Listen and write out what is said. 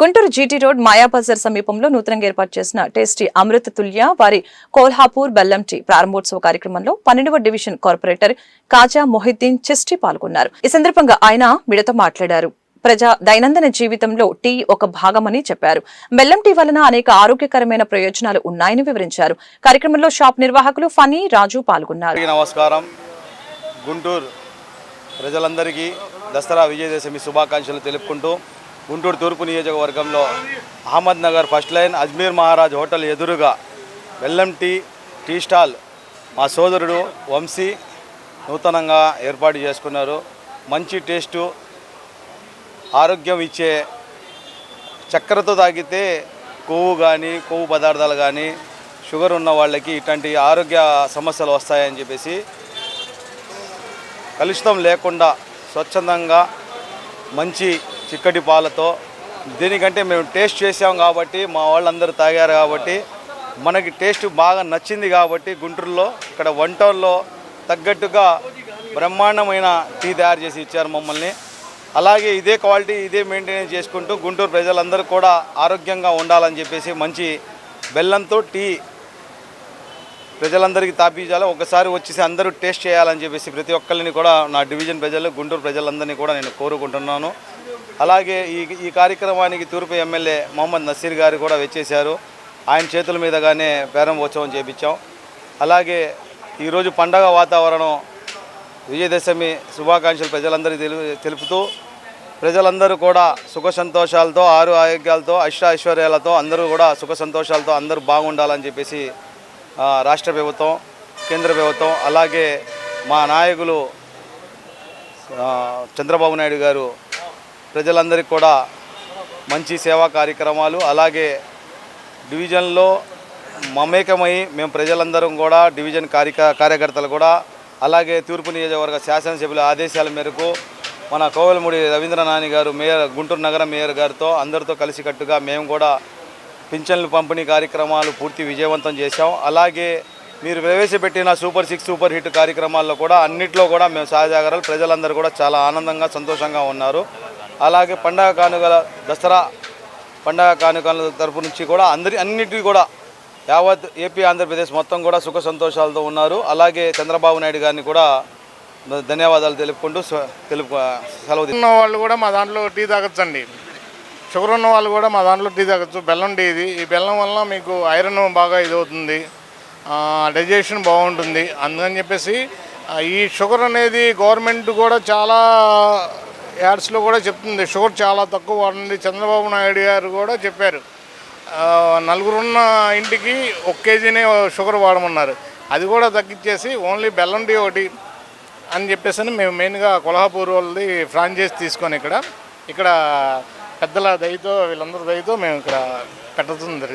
Guntur GT road Mayabazar సమీపంలో నూతనంగా ఏర్పాటు చేసిన టేస్టీ అమృత తుల్య వారి కోల్హాపూర్ బెల్లం టీ ప్రారంభోత్సవ కార్యక్రమంలో 12వ డివిజన్ కార్పొరేటర్ కాజా మొహిద్దీన్ చిస్టి పాల్గొన్నారు. ఈ సందర్భంగా ఆయన మీడియాతో మాట్లాడారు. ప్రజా దైనందిన జీవితంలో టీ ఒక భాగమని చెప్పారు. బెల్లం టీ వలన అనేక ఆరోగ్యకరమైన ప్రయోజనాలు ఉన్నాయని వివరించారు. కార్యక్రమంలో షాప్ నిర్వాహకులు ఫనీ రాజు పాల్గొన్నారు. నమస్కారం. గుంటూరు ప్రజలందరికీ దసరా విజయదశమి శుభాకాంక్షలు తెలుపుకుంటూ గుంటూరు తూర్పు నియోజకవర్గంలో Ahmad Nagar first line Ajmer Maharaj hotel ఎదురుగా బెల్లం టీ స్టాల్ మా సోదరుడు వంశీ నూతనంగా ఏర్పాటు చేసుకున్నారు. మంచి టేస్టు, ఆరోగ్యం ఇచ్చే, చక్కెరతో తాగితే కొవ్వు పదార్థాలు కానీ షుగర్ ఉన్న వాళ్ళకి ఇట్లాంటి ఆరోగ్య సమస్యలు వస్తాయని చెప్పేసి కలుషితం లేకుండా స్వచ్ఛందంగా మంచి చిక్కటి పాలతో, దీనికంటే మేము టేస్ట్ చేసాం కాబట్టి మా వాళ్ళందరూ తాగారు కాబట్టి మనకి టేస్ట్ బాగా నచ్చింది కాబట్టి గుంటూరులో ఇక్కడ వన్ టౌన్లో తగ్గట్టుగా బ్రహ్మాండమైన టీ తయారు చేసి ఇచ్చారు మమ్మల్ని. అలాగే ఇదే క్వాలిటీ ఇదే మెయింటైన్ చేసుకుంటూ గుంటూరు ప్రజలందరూ కూడా ఆరోగ్యంగా ఉండాలని చెప్పేసి మంచి బెల్లంతో టీ ప్రజలందరికీ తాపించాలి. ఒకసారి వచ్చేసి అందరూ టేస్ట్ చేయాలని చెప్పేసి ప్రతి ఒక్కరిని కూడా నా డివిజన్ ప్రజలు గుంటూరు ప్రజలందరినీ కూడా నేను కోరుకుంటున్నాను. అలాగే ఈ కార్యక్రమానికి తూర్పు ఎమ్మెల్యే మొహమ్మద్ నసీర్ గారు కూడా వచ్చేశారు. ఆయన చేతుల మీదగానే ప్రారంభోత్సవం చేయించాం. అలాగే ఈరోజు పండగ వాతావరణం, విజయదశమి శుభాకాంక్షలు ప్రజలందరికీ తెలుపుతూ ప్రజలందరూ కూడా సుఖ సంతోషాలతో, ఆరోగ్యాలతో, ఐశ్వర్యాలతో అందరూ కూడా సుఖ సంతోషాలతో అందరూ బాగుండాలని చెప్పేసి రాష్ట్ర ప్రభుత్వం, కేంద్ర ప్రభుత్వం, అలాగే మా నాయకులు చంద్రబాబు నాయుడు గారు ప్రజలందరికీ కూడా మంచి సేవా కార్యక్రమాలు, అలాగే డివిజన్లో మమేకమై మేము ప్రజలందరం కూడా డివిజన్ కార్యకర్తలు కూడా, అలాగే తూర్పు నియోజకవర్గ శాసనసభ్యుల ఆదేశాల మేరకు మన కోవెలమూడి రవీంద్రనాని గారు గుంటూరు నగర మేయర్ గారితో అందరితో కలిసికట్టుగా మేము కూడా పింఛన్లు పంపిణీ కార్యక్రమాలు పూర్తి విజయవంతం చేశాం. అలాగే మీరు ప్రవేశపెట్టిన సూపర్ 6 సూపర్ హిట్ కార్యక్రమాల్లో కూడా అన్నింటిలో కూడా మేము సహజాగరాలు ప్రజలందరూ కూడా చాలా ఆనందంగా సంతోషంగా ఉన్నారు. అలాగే పండగ కానుకల దసరా పండగ కానుకల తరపు నుంచి కూడా అన్నిటికీ కూడా యావత్ ఏపీ ఆంధ్రప్రదేశ్ మొత్తం కూడా సుఖ సంతోషాలతో ఉన్నారు. అలాగే చంద్రబాబు నాయుడు గారిని కూడా ధన్యవాదాలు తెలుపుకుంటూ సెలవు ఉన్న వాళ్ళు కూడా మా దాంట్లో టీ తాగొచ్చండి. షుగర్ ఉన్న వాళ్ళు కూడా మా దాంట్లో టీ తాగొచ్చు. బెల్లం టీ ఇది. ఈ బెల్లం వల్ల మీకు ఐరన్ బాగా ఇదవుతుంది, డైజెషన్ బాగుంటుంది. అందుకని చెప్పేసి ఈ షుగర్ అనేది గవర్నమెంట్ కూడా చాలా యాడ్స్లో కూడా చెప్తుంది, షుగర్ చాలా తక్కువ వాడండి. చంద్రబాబు నాయుడు గారు కూడా చెప్పారు, నలుగురున్న ఇంటికి 1 కేజీనే షుగర్ వాడమన్నారు. అది కూడా తగ్గించేసి ఓన్లీ బెల్లం టీ ఒకటి అని చెప్పేసి మేము మెయిన్గా కొల్హాపూర్ వాళ్ళది ఫ్రాంచైజ్ తీసుకొని ఇక్కడ పెద్దల దయతో, వీళ్ళందరూ దయతో మేము ఇక్కడ పెట్టడం